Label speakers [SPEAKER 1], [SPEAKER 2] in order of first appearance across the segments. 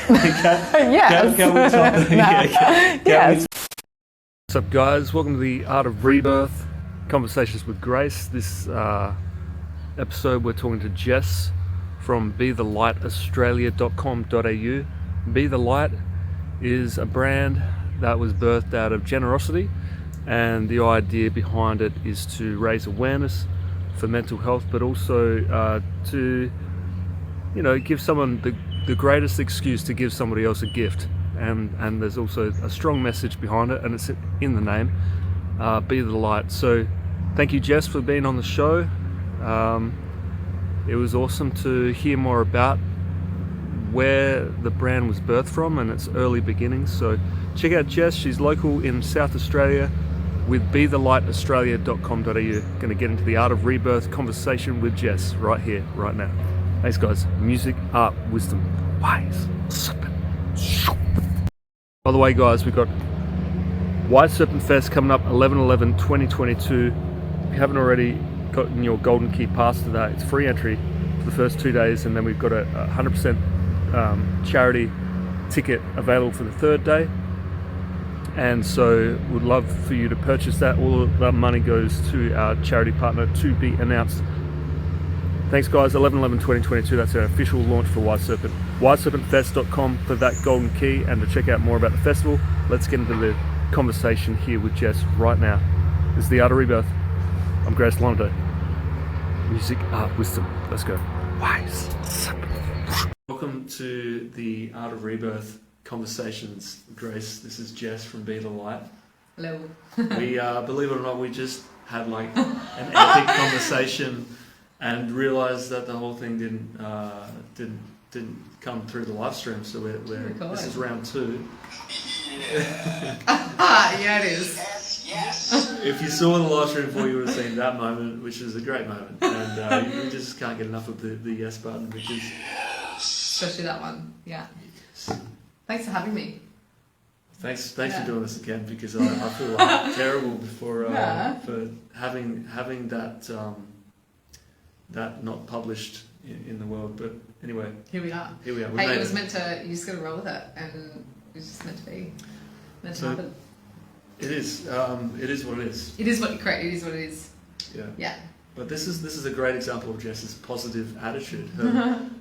[SPEAKER 1] Yes.
[SPEAKER 2] Can we talk?
[SPEAKER 1] Yes.
[SPEAKER 2] What's up, guys? Welcome to the Art of Rebirth, Conversations with Grace. This episode we're talking to Jess from BeTheLightAustralia.com.au. Be The Light is a brand that was birthed out of generosity, and the idea behind it is to raise awareness for mental health, but also to, give someone the greatest excuse to give somebody else a gift. And there's also a strong message behind it, and it's in the name, Be The Light. So thank you, Jess, for being on the show. It was awesome to hear more about where the brand was birthed from and its early beginnings. So check out Jess. She's local in South Australia with BeTheLightAustralia.com.au. Going to get into the Art of Rebirth conversation with Jess right here, right now. Thanks, guys. Music, art, wisdom, wise, serpent. By the way, guys, we've got White Serpent Fest coming up 11/11/2022. If you haven't already gotten your Golden Key pass to that, it's free entry for the first 2 days, and then we've got a 100% charity ticket available for the third day. And so we'd love for you to purchase that. All of that money goes to our charity partner, to be announced. Thanks, guys. 11/11/2022. That's our official launch for White Serpent. WhiteSerpentFest.com for that golden key and to check out more about the festival. Let's get into the conversation here with Jess right now. This is the Art of Rebirth. I'm Grace Lonado. Music, art, wisdom. Let's go. Wise Serpent. Welcome to the Art of Rebirth Conversations, Grace. This is Jess from Be The Light.
[SPEAKER 1] Hello.
[SPEAKER 2] We, believe it or not, we just had like an epic conversation and realised that the whole thing didn't come through the live stream. So this is round 2.
[SPEAKER 1] Yeah, it is.
[SPEAKER 3] Yes.
[SPEAKER 2] If you saw the live stream before, you would have seen that moment, which is a great moment, and you just can't get enough of the yes button because.
[SPEAKER 1] Especially that one. Yeah. Yes. Thanks for having me.
[SPEAKER 2] Thanks for doing this again, because I feel like terrible for having that that not published in the world. But anyway,
[SPEAKER 1] here we are.
[SPEAKER 2] We
[SPEAKER 1] hey, it was meant to. You just got to roll with it, and it was just meant to be. Meant to happen.
[SPEAKER 2] It is. It is what it is.
[SPEAKER 1] It is what you create. It is what it is.
[SPEAKER 2] Yeah.
[SPEAKER 1] Yeah.
[SPEAKER 2] But this is a great example of Jess's positive attitude,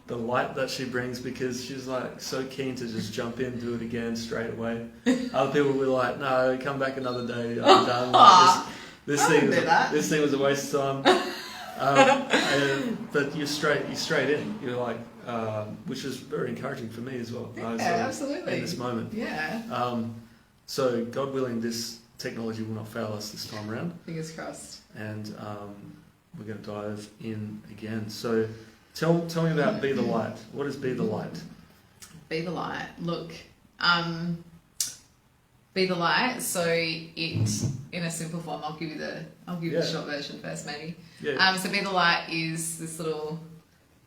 [SPEAKER 2] the light that she brings, because she's like so keen to just jump in, do it again straight away. Other people were like, no, come back another day. I'm done. Like, this thing was a waste of time. But you're straight in. You're like, which is very encouraging for me as well.
[SPEAKER 1] Yeah, absolutely.
[SPEAKER 2] In this moment.
[SPEAKER 1] Yeah.
[SPEAKER 2] So God willing, this technology will not fail us this time around.
[SPEAKER 1] Fingers crossed.
[SPEAKER 2] And we're going to dive in again. So tell me about Be The Light. What is Be The Light?
[SPEAKER 1] Be The Light. Look, Be The Light. So it, in a simple form, I'll give you the short version first, maybe.
[SPEAKER 2] Yeah.
[SPEAKER 1] So Be The Light is this little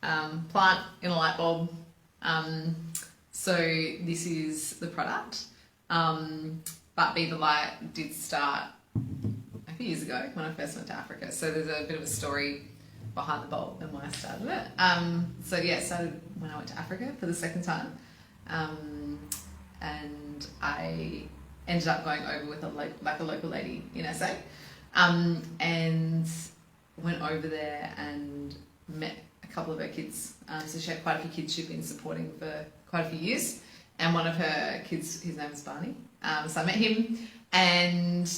[SPEAKER 1] plant in a light bulb. So this is the product. But Be The Light did start a few years ago when I first went to Africa. So there's a bit of a story behind the bulb and why I started it. It started when I went to Africa for the second time. And I ended up going over with a local lady in SA. And went over there and met a couple of her kids. So she had quite a few kids she'd been supporting for quite a few years. And one of her kids, his name was Barney. So I met him, and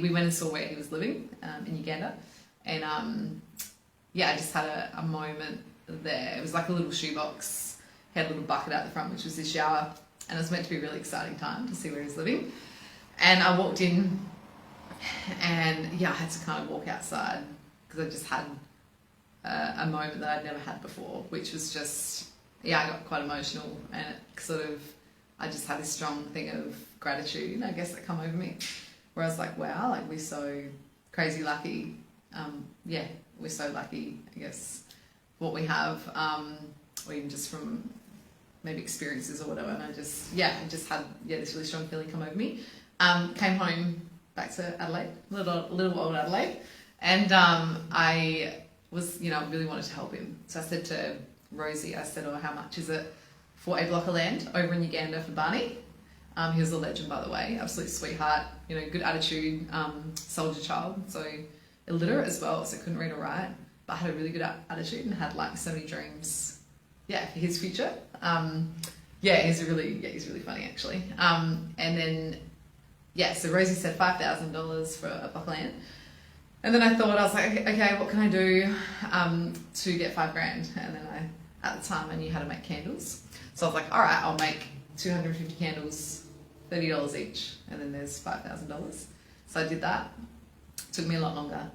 [SPEAKER 1] we went and saw where he was living in Uganda. And I just had a moment there. It was like a little shoebox. He had a little bucket out the front, which was his shower. And it was meant to be a really exciting time to see where he was living. And I walked in, and I had to kind of walk outside because I just had a moment that I'd never had before, which was just, I got quite emotional, and it I just had this strong thing of gratitude, I guess, that come over me, where I was like, wow, like we're so crazy lucky. We're so lucky, I guess, what we have, or even just from maybe experiences or whatever. And I just had this really strong feeling come over me. Came home back to Adelaide, little old Adelaide, and I was, really wanted to help him. So I said to Rosie, how much is it for a block of land over in Uganda for Barney. He was a legend, by the way, absolute sweetheart, you know, good attitude, soldier child, so illiterate as well, so couldn't read or write, but had a really good attitude and had like so many dreams, for his future. He's really funny actually. And then, so Rosie said $5,000 for a block of land. And then I thought, I was like, okay, what can I do to get $5,000? And then at the time I knew how to make candles. So I was like, all right, I'll make 250 candles, $30 each, and then there's $5,000. So I did that. Took me a lot longer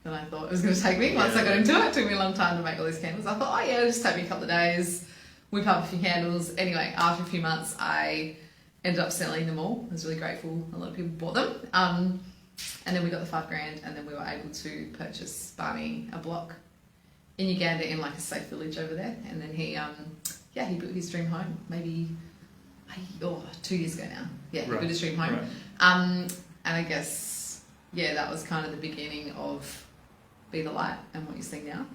[SPEAKER 1] than I thought it was going to take me. Once I got into it, it took me a long time to make all these candles. I thought, it'll just take me a couple of days, whip up a few candles. Anyway, after a few months, I ended up selling them all. I was really grateful. A lot of people bought them. And then we got the $5,000, and then we were able to purchase Barney a block in Uganda in like a safe village over there. And then he built his dream home maybe 2 years ago now. He built his dream home.
[SPEAKER 2] Right.
[SPEAKER 1] And I guess, that was kind of the beginning of Be the Light and what you see now.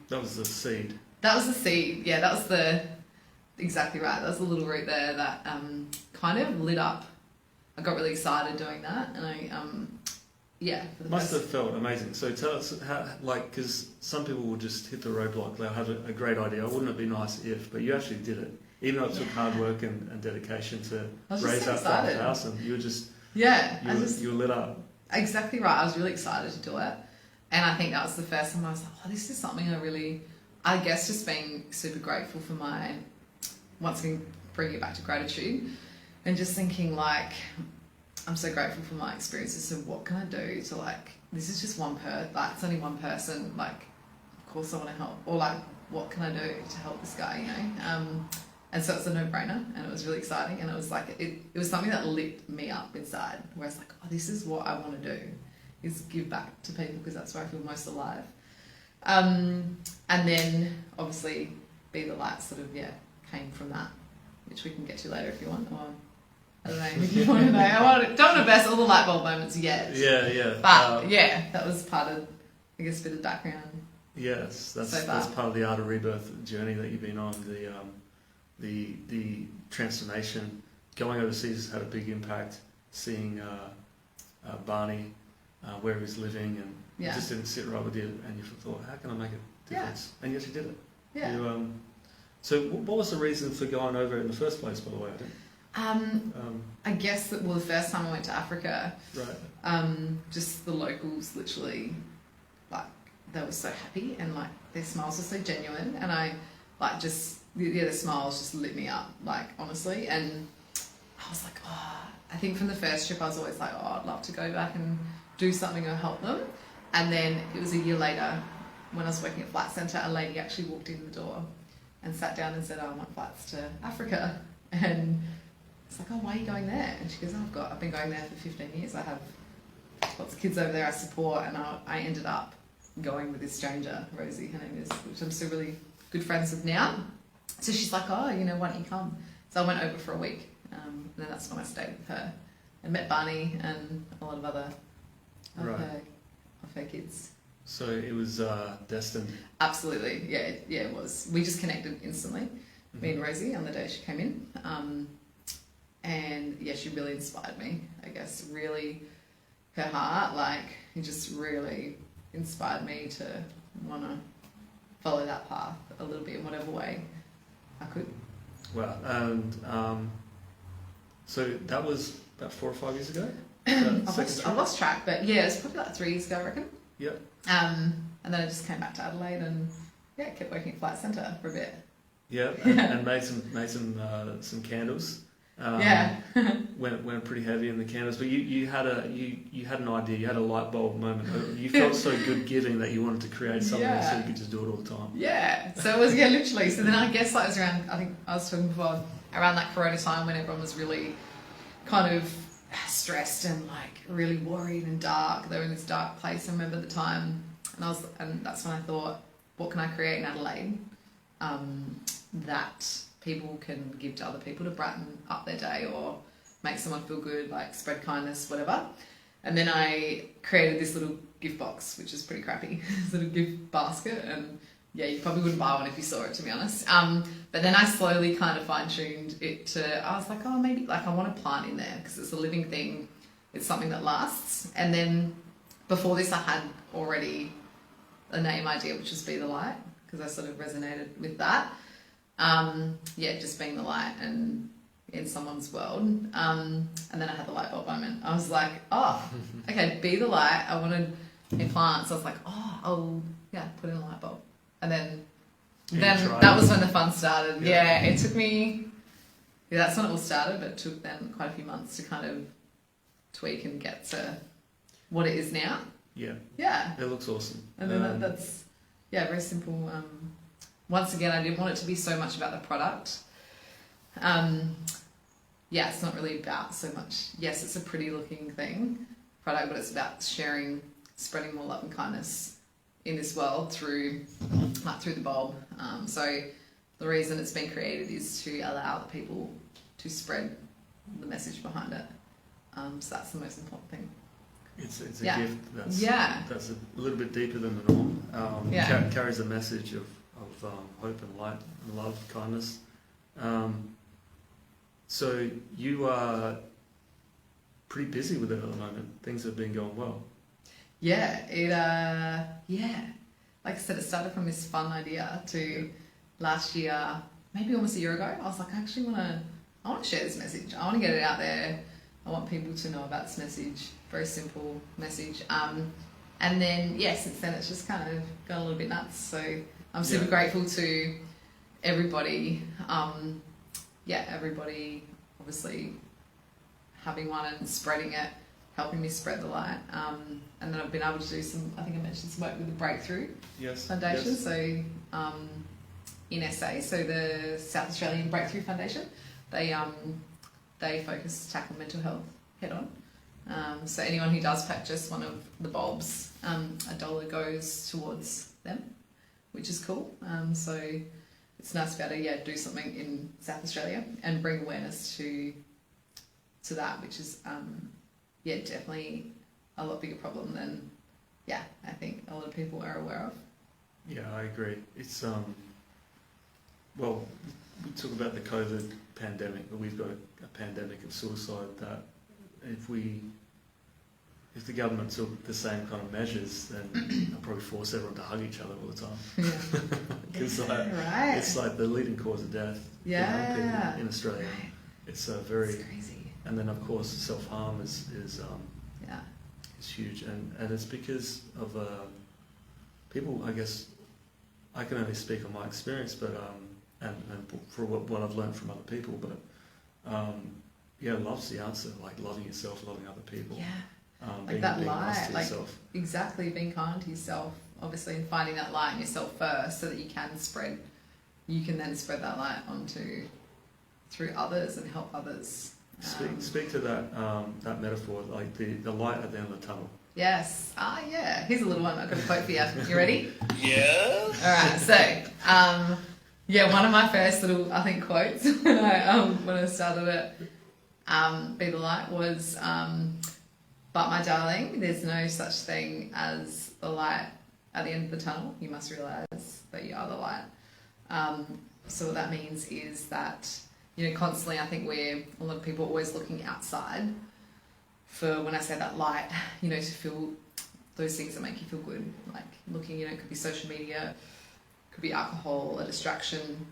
[SPEAKER 2] That was the seed.
[SPEAKER 1] That was the seed. Yeah, that was exactly right. That was the little root there that kind of lit up. I got really excited doing that, and
[SPEAKER 2] Must have felt amazing. So tell us how, because some people will just hit the roadblock. They'll have a great idea. Wouldn't it be nice if? But you actually did it, even though it took hard work and dedication to raise that front house, and you were just you were lit up.
[SPEAKER 1] Exactly right. I was really excited to do it, and I think that was the first time I was like, this is something I guess just being super grateful for once again bringing it back to gratitude. And just thinking I'm so grateful for my experiences. So what can I do to this is just it's only one person. Of course I want to help. Or what can I do to help this guy? You know. And so it's a no-brainer, and it was really exciting. And it was it was something that lit me up inside. Where I was like, this is what I want to do, is give back to people because that's where I feel most alive. And then obviously Be the Light came from that, which we can get to later if you want. Or I don't know if you want to know. Don't want to burst all the light bulb moments yet.
[SPEAKER 2] Yeah.
[SPEAKER 1] But that was part of, I guess, a bit of background.
[SPEAKER 2] Yes, that's part of the Art of Rebirth journey that you've been on. The transformation, going overseas has had a big impact. Seeing Barney where he was living, and it just didn't sit right with you, and you thought, how can I make a difference? And yes, you did it.
[SPEAKER 1] Yeah.
[SPEAKER 2] So what was the reason for going over in the first place, by the way?
[SPEAKER 1] I guess that the first time I went to Africa, just the locals literally, they were so happy, and their smiles were so genuine, and I the smiles just lit me up, honestly. And I was like, I think from the first trip I was always like, I'd love to go back and do something or help them. And then it was a year later when I was working at Flight Centre, a lady actually walked in the door and sat down and said, I want flights to Africa. And it's like, why are you going there? And she goes, I've been going there for 15 years. I have lots of kids over there I support, and I ended up going with this stranger, Rosie, her name is, which I'm still really good friends with now. So she's like, why don't you come? So I went over for a week, and then that's when I stayed with her and met Barney and a lot of other of her kids.
[SPEAKER 2] So it was destined.
[SPEAKER 1] Absolutely, yeah, it was. We just connected instantly, me and Rosie, on the day she came in. And she really inspired me, I guess. Really, her heart, it just really inspired me to want to follow that path a little bit in whatever way I could.
[SPEAKER 2] Wow. And so that was about 4 or 5 years ago?
[SPEAKER 1] I lost track, but it was probably 3 years ago, I reckon.
[SPEAKER 2] Yep.
[SPEAKER 1] And then I just came back to Adelaide and kept working at Flight Centre for a bit.
[SPEAKER 2] Yeah, and made some candles. Went pretty heavy in the candles, but you had an idea, you had a light bulb moment. You felt so good giving that you wanted to create something so you could just do it all the time. Yeah,
[SPEAKER 1] so it was literally. So then I guess it was around, I think I was talking before, around that Corona time when everyone was really kind of stressed and really worried and dark. They were in this dark place. I remember the time, and that's when I thought, what can I create in Adelaide that people can give to other people to brighten up their day or make someone feel good, spread kindness, whatever. And then I created this little gift box, which is pretty crappy, this little gift basket, and yeah, you probably wouldn't buy one if you saw it, to be honest. But then I slowly kind of fine-tuned it to, I was like, oh, maybe like I want a plant in there because it's a living thing. It's something that lasts. And then before this, I had already a name idea, which was Be the Light, because I sort of resonated with that. Yeah, just being the light and in someone's world. And then I had the light bulb moment. I was like, oh, okay, be the light. I wanted a plant. So I was like, oh, I'll, put in a light bulb. And then that was when the fun started. Yeah, it took me, that's when it all started, but it took then quite a few months to kind of tweak and get to what it is now.
[SPEAKER 2] Yeah.
[SPEAKER 1] Yeah.
[SPEAKER 2] It looks awesome.
[SPEAKER 1] And then that's, very simple. Once again, I didn't want it to be so much about the product. It's not really about so much, yes, it's a pretty looking product, but it's about spreading more love and kindness in this world through the bulb. So the reason it's been created is to allow the people to spread the message behind it. So that's the most important thing.
[SPEAKER 2] It's a gift that's a little bit deeper than the norm. Carries a message of hope and light and love, kindness. So you are pretty busy with it at the moment. Things have been going well.
[SPEAKER 1] Yeah, like I said, it started from this fun idea to last year, maybe almost a year ago. I was like, I want to share this message. I want to get it out there. I want people to know about this message. Very simple message. And then, since then it's just kind of gone a little bit nuts. So I'm super grateful to everybody. Everybody obviously having one and spreading it, helping me spread the light. And then I've been able to do some, I think I mentioned some work with the Breakthrough Foundation.
[SPEAKER 2] Yes.
[SPEAKER 1] So in SA, so the South Australian Breakthrough Foundation, they tackle mental health head on. So anyone who does purchase one of the bulbs, $1 goes towards them, which is cool. So it's nice to be able to do something in South Australia and bring awareness to that, which is definitely a lot bigger problem than I think a lot of people are aware of.
[SPEAKER 2] Yeah, I agree. It's well, we talk about the COVID pandemic, but we've got a pandemic of suicide that if the government took the same kind of measures, then they'll probably force everyone to hug each other all the time. Because it's like the leading cause of death for young people in Australia. Right. It's crazy. And then of course self-harm is huge, and it's because of people. I guess I can only speak on my experience, but and for what I've learned from other people, but love's the answer. Like loving yourself, loving other people.
[SPEAKER 1] Like that light,
[SPEAKER 2] nice to
[SPEAKER 1] like
[SPEAKER 2] yourself.
[SPEAKER 1] Exactly, being kind to yourself, obviously, and finding that light in yourself first, so that you can then spread that light through others and help others.
[SPEAKER 2] Speak to that metaphor, like the light at the end of the tunnel.
[SPEAKER 1] Yes. Here's a little one. I've got a quote for you. You ready?
[SPEAKER 3] Yeah.
[SPEAKER 1] All right. So, one of my first little, I think, quotes when I started it, Be the Light, was, but my darling, there's no such thing as the light at the end of the tunnel. You must realise that you are the light. So what that means is that, constantly, I think a lot of people are always looking outside for, when I say that light, to feel those things that make you feel good. Like looking, it could be social media, could be alcohol, a distraction,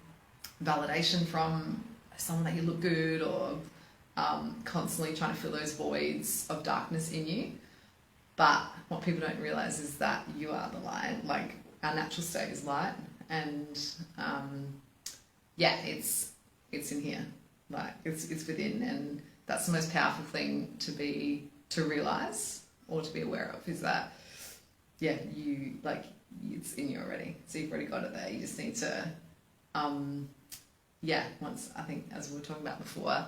[SPEAKER 1] validation from someone that you look good, or constantly trying to fill those voids of darkness in you. But what people don't realise is that you are the light. Like, our natural state is light, and it's in here. Like, it's within, and that's the most powerful thing to realise or to be aware of, is that it's in you already. So you've already got it there. You just need to once, I think, as we were talking about before,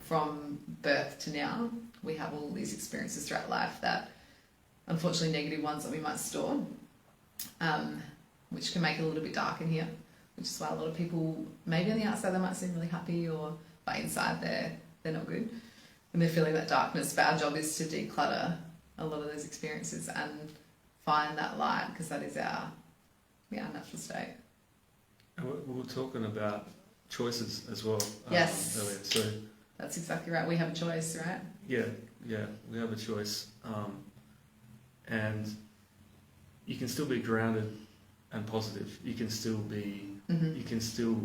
[SPEAKER 1] from birth to now, we have all these experiences throughout life that, unfortunately, negative ones that we might store, which can make it a little bit dark in here, which is why a lot of people, maybe on the outside they might seem really happy, but inside they're not good, and they're feeling that darkness. But our job is to declutter a lot of those experiences and find that light, because that is our natural state.
[SPEAKER 2] And we were talking about choices as well
[SPEAKER 1] Yes.
[SPEAKER 2] earlier. So
[SPEAKER 1] That's exactly right. We have a choice, right?
[SPEAKER 2] yeah, we have a choice, and you can still be grounded and positive. You can still be,
[SPEAKER 1] Mm-hmm.
[SPEAKER 2] you can still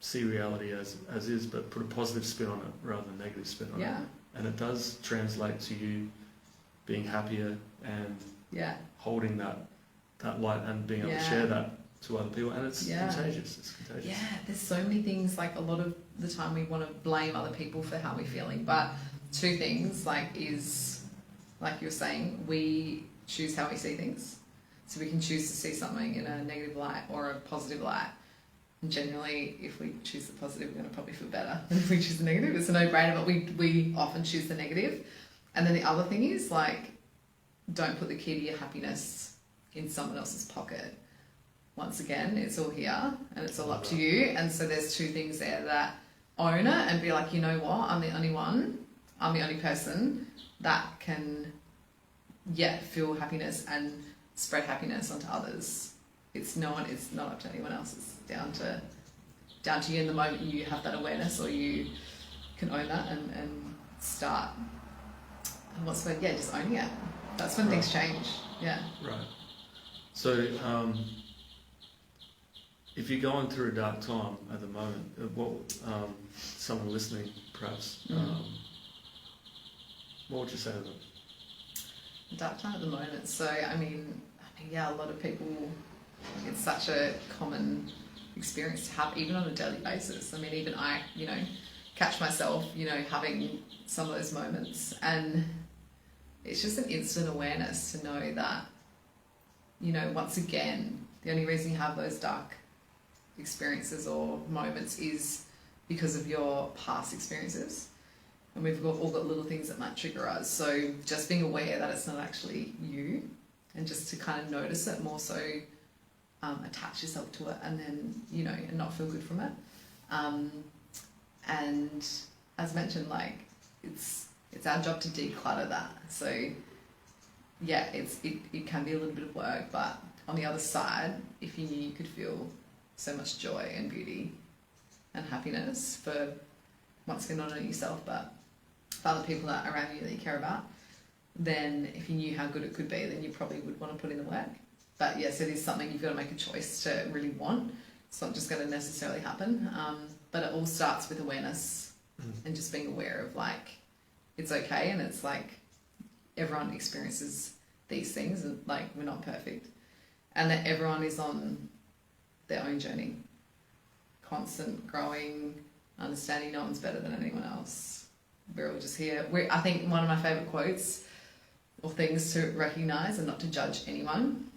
[SPEAKER 2] see reality as is, but put a positive spin on it rather than a negative spin on it.
[SPEAKER 1] Yeah.
[SPEAKER 2] And it does translate to you being happier and
[SPEAKER 1] Yeah.
[SPEAKER 2] holding that light and being able to
[SPEAKER 1] Yeah.
[SPEAKER 2] share that to other people. And it's
[SPEAKER 1] Yeah.
[SPEAKER 2] contagious. It's contagious.
[SPEAKER 1] Yeah, there's so many things, like a lot of the time we want to blame other people for how we're feeling, but two things is, like you were saying, we choose how we see things. So we can choose to see something in a negative light or a positive light. And generally, if we choose the positive, we're going to probably feel better than if we choose the negative. It's a no-brainer, but we often choose the negative. And then the other thing is, like, don't put the key to your happiness in someone else's pocket. Once again, it's all here and it's all up to you. And so there's two things there: that own it and be like, you know what, I'm the only one, I'm the only person that can feel happiness and spread happiness onto others. It's not up to anyone else. It's down to you in the moment you have that awareness, or you can own that and start, what's the word? Yeah, just owning it. That's when things change. Yeah.
[SPEAKER 2] Right. So if you're going through a dark time at the moment, what someone listening perhaps, what would you say to them?
[SPEAKER 1] Dark time at the moment. So I mean, yeah, a lot of people, it's such a common experience to have, even on a daily basis. I mean, even I, catch myself, having some of those moments, and it's just an instant awareness to know that, once again, the only reason you have those dark experiences or moments is because of your past experiences. And we've all got little things that might trigger us. So just being aware that it's not actually you, and just to kind of notice it more so, attach yourself to it, and then, and not feel good from it. And as mentioned, like, it's our job to declutter that. So yeah, it can be a little bit of work, but on the other side, if you knew you could feel so much joy and beauty and happiness for, once again, not only yourself, but for other people that are around you that you care about, then if you knew how good it could be, then you probably would want to put in the work. But yes, it is something you've got to make a choice to really want. It's not just going to necessarily happen. But it all starts with awareness and just being aware of, like, it's okay, and it's like everyone experiences these things, and like, we're not perfect, and that everyone is on their own journey, constant growing, understanding no one's better than anyone else. We're all just here. I think one of my favourite quotes or things to recognise and not to judge anyone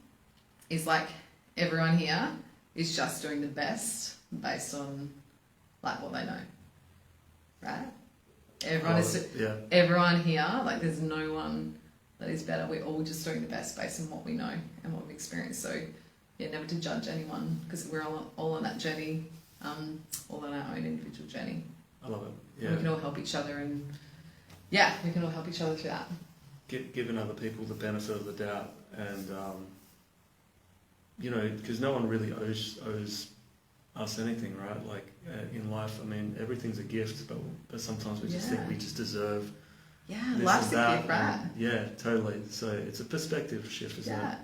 [SPEAKER 1] is, like, everyone here is just doing the best based on, like, what they know, right? Everyone here, like, there's no one that is better. We're all just doing the best based on what we know and what we've experienced. So yeah, never to judge anyone, because we're all on that journey, all on our own individual journey.
[SPEAKER 2] I love it. Yeah.
[SPEAKER 1] And we can all help each other, and yeah, we can all help each other through that.
[SPEAKER 2] Giving other people the benefit of the doubt, and because no one really owes us anything, right? Like, in life, I mean, everything's a gift, but sometimes we just think we just deserve.
[SPEAKER 1] Yeah,
[SPEAKER 2] this
[SPEAKER 1] life's
[SPEAKER 2] and
[SPEAKER 1] a
[SPEAKER 2] that,
[SPEAKER 1] gift, right?
[SPEAKER 2] Yeah, totally. So it's a perspective shift, isn't it?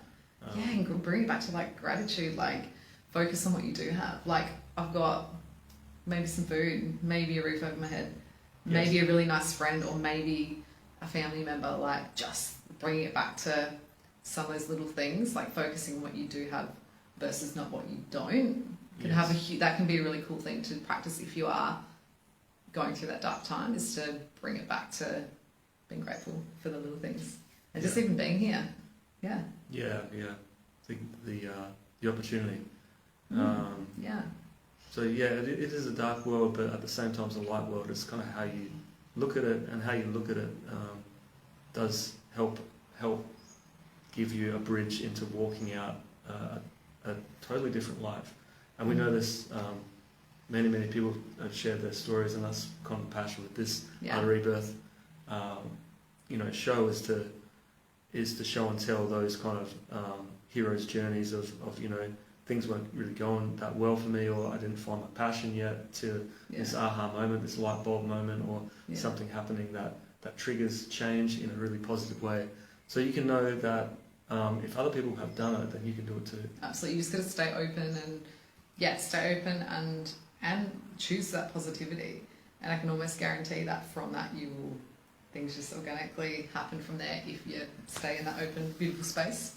[SPEAKER 1] And bring it back to, like, gratitude. Like, focus on what you do have. Like, I've got maybe some food, maybe a roof over my head, maybe a really nice friend, or maybe a family member. Like, just bringing it back to some of those little things, like focusing on what you do have versus not what you don't. That can be a really cool thing to practice if you are going through that dark time, is to bring it back to being grateful for the little things, and just even being here.
[SPEAKER 2] The opportunity. So yeah, it is a dark world, but at the same time it's a light world. It's kind of how you look at it, and how you look at it does help give you a bridge into walking out a totally different life. And we know this, many people have shared their stories, and that's kind of the passion with this Rebirth show, is to show and tell those kind of heroes' journeys of things weren't really going that well for me, or I didn't find my passion yet, to this aha moment, this light bulb moment, or something happening that triggers change in a really positive way. So you can know that if other people have done it, then you can do it too.
[SPEAKER 1] Absolutely. You just got to stay open and choose that positivity. And I can almost guarantee that from that things just organically happen from there if you stay in that open, beautiful space.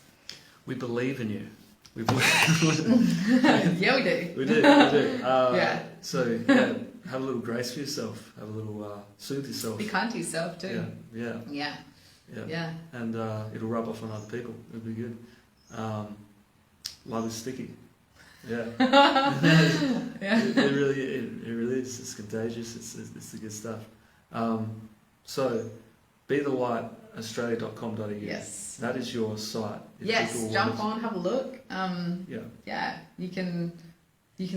[SPEAKER 2] We believe in you. We
[SPEAKER 1] Yeah, we do.
[SPEAKER 2] We do. So have a little grace for yourself. Have a little soothe yourself.
[SPEAKER 1] Be kind to yourself too.
[SPEAKER 2] Yeah. And it'll rub off on other people. It'll be good. Love is sticky. Yeah. It really is. It's contagious. It's the good stuff. So, BeTheLightAustralia.com.au.
[SPEAKER 1] Yes.
[SPEAKER 2] That is your site.
[SPEAKER 1] Yes. Jump on, have a look. Yeah. You can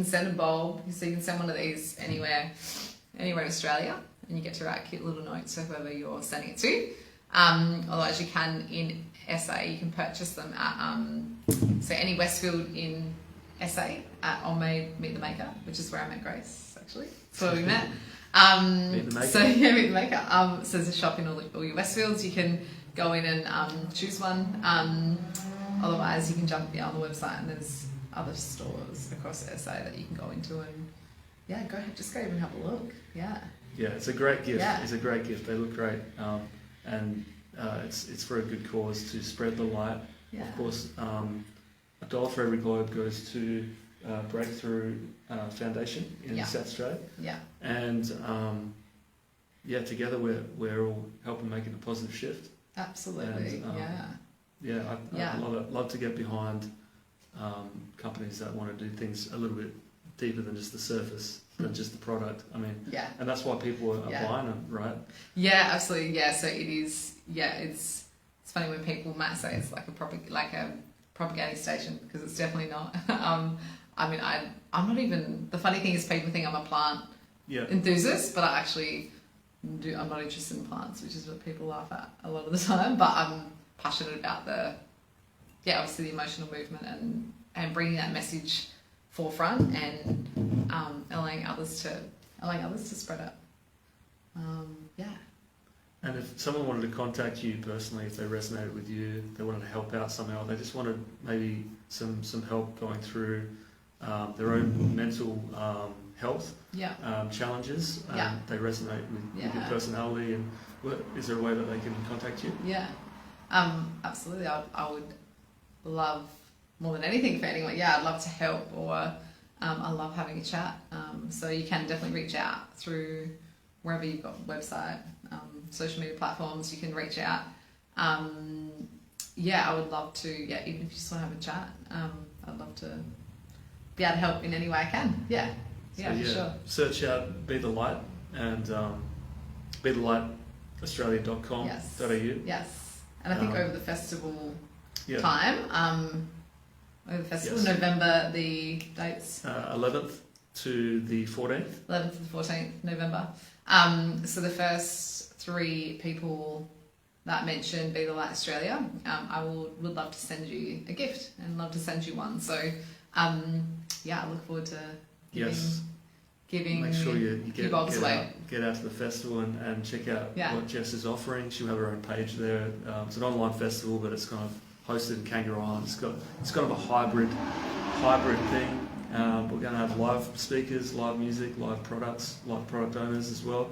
[SPEAKER 1] send a bulb. So you can send one of these anywhere in Australia, and you get to write cute little notes to whoever you're sending it to. Otherwise, you can in SA. You can purchase them at so any Westfield in SA on Meet the Maker, which is where I met Grace. Actually, that's where we met.
[SPEAKER 2] Meet the Maker.
[SPEAKER 1] So Meet the Maker. So there's a shop in all your Westfields. You can go in and choose one. Otherwise, you can jump on the website, and there's other stores across SA that you can go into and go ahead and have a look. Yeah, it's
[SPEAKER 2] a great gift. It's a great gift. They look great, and it's for a good cause, to spread the light. Of course, $1 for every globe goes to Breakthrough Foundation in South Australia. And together we're all helping making a positive shift.
[SPEAKER 1] Absolutely.
[SPEAKER 2] And, I love it. Love to get behind companies that want to do things a little bit deeper than just the surface, than just the product. I mean, and that's why people are buying them, right? Yeah, absolutely. Yeah, so it is. Yeah, it's funny when people might say it's like a propagating station, because it's definitely not. I mean, I'm not even. The funny thing is, people think I'm a plant enthusiast, but I'm not interested in plants, which is what people laugh at a lot of the time. But I'm passionate about obviously the emotional movement and bringing that message forefront, and allowing others to spread it. And if someone wanted to contact you personally, if they resonated with you, they wanted to help out somehow, they just wanted maybe some help going through their own mental health challenges, they resonate with your personality, and is there a way that they can contact you? Absolutely. I would love, more than anything, for anyone, I'd love to help, or I love having a chat. So you can definitely reach out through wherever you've got a website, social media platforms. You can reach out. I would love to, even if you just want to have a chat, I'd love to be able to help in any way I can. For sure. Search out Be The Light and BeTheLightAustralia.com.au.
[SPEAKER 1] Yes. And I think over the festival time, November, the dates?
[SPEAKER 2] 11th to the 14th. 11th
[SPEAKER 1] to the 14th November. So the first 3 people that mentioned Be The Light Australia, I would love to send you a gift, and love to send you one. So I look forward to giving
[SPEAKER 2] make sure you get out to the festival and check out what Jess is offering. She'll have her own page there. It's an online festival, but it's kind of hosted in Kangaroo Island. It's kind of a hybrid thing. We're going to have live speakers, live music, live products, live product owners as well.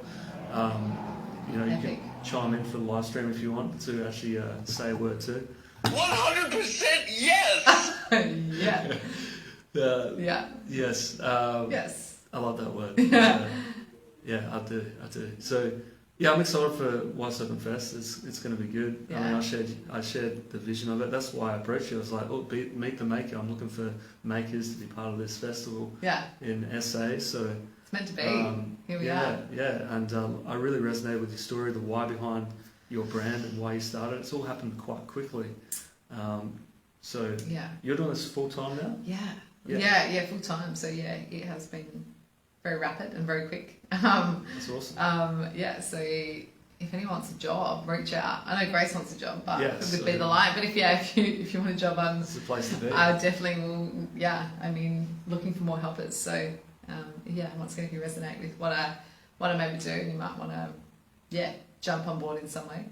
[SPEAKER 2] You can chime in for the live stream if you want to actually say a word too. 100% yes! Yes. Yes. I love that word. I do. So, I'm excited for Why Serpent Fest. It's going to be good. I mean, I shared the vision of it. That's why I approached you. I was like, Meet the Maker. I'm looking for makers to be part of this festival in SA. So it's meant to be. Here we are. And I really resonated with your story, the why behind your brand and why you started. It's all happened quite quickly. So you're doing this full time now? Yeah, full time. So it has been very rapid and very quick. That's awesome. So
[SPEAKER 1] if anyone wants a job, reach out. I know Grace wants a job, but
[SPEAKER 2] Yeah,
[SPEAKER 1] it
[SPEAKER 2] so-
[SPEAKER 1] would be the light. But if you want a job,
[SPEAKER 2] It's the place to be.
[SPEAKER 1] I definitely will. Yeah, I mean, looking for more helpers. So once again, if you resonate with what I maybe do, you might want to jump on board in some way.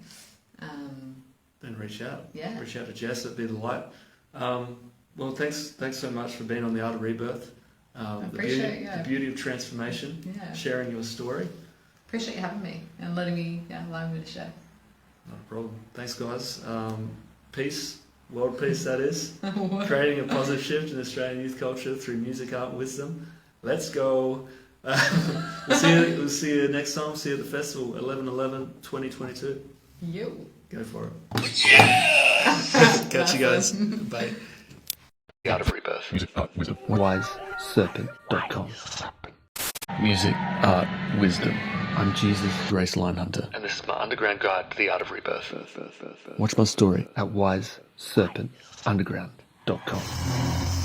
[SPEAKER 2] Then reach out.
[SPEAKER 1] Yeah.
[SPEAKER 2] Reach out to Jess at Be the Light. Well, thanks so much for being on The Art of Rebirth. The beauty of transformation.
[SPEAKER 1] Yeah.
[SPEAKER 2] Sharing your story.
[SPEAKER 1] Appreciate you having me and allowing me to share.
[SPEAKER 2] Not a problem. Thanks, guys. Peace, world peace, that is. Creating a positive shift in Australian youth culture through music, art, and wisdom. Let's go. We'll see you next time. See you at the festival, 11/11/2022.
[SPEAKER 1] You.
[SPEAKER 2] Go for it. Yeah! Catch you guys. Bye. The Art of Rebirth.
[SPEAKER 3] Music, art, wisdom. WiseSerpent.com. Music, art, wisdom. I'm Jesus Grace Line Hunter.
[SPEAKER 2] And this is my underground guide to the Art of Rebirth.
[SPEAKER 3] Watch my story at WiseSerpentUnderground.com.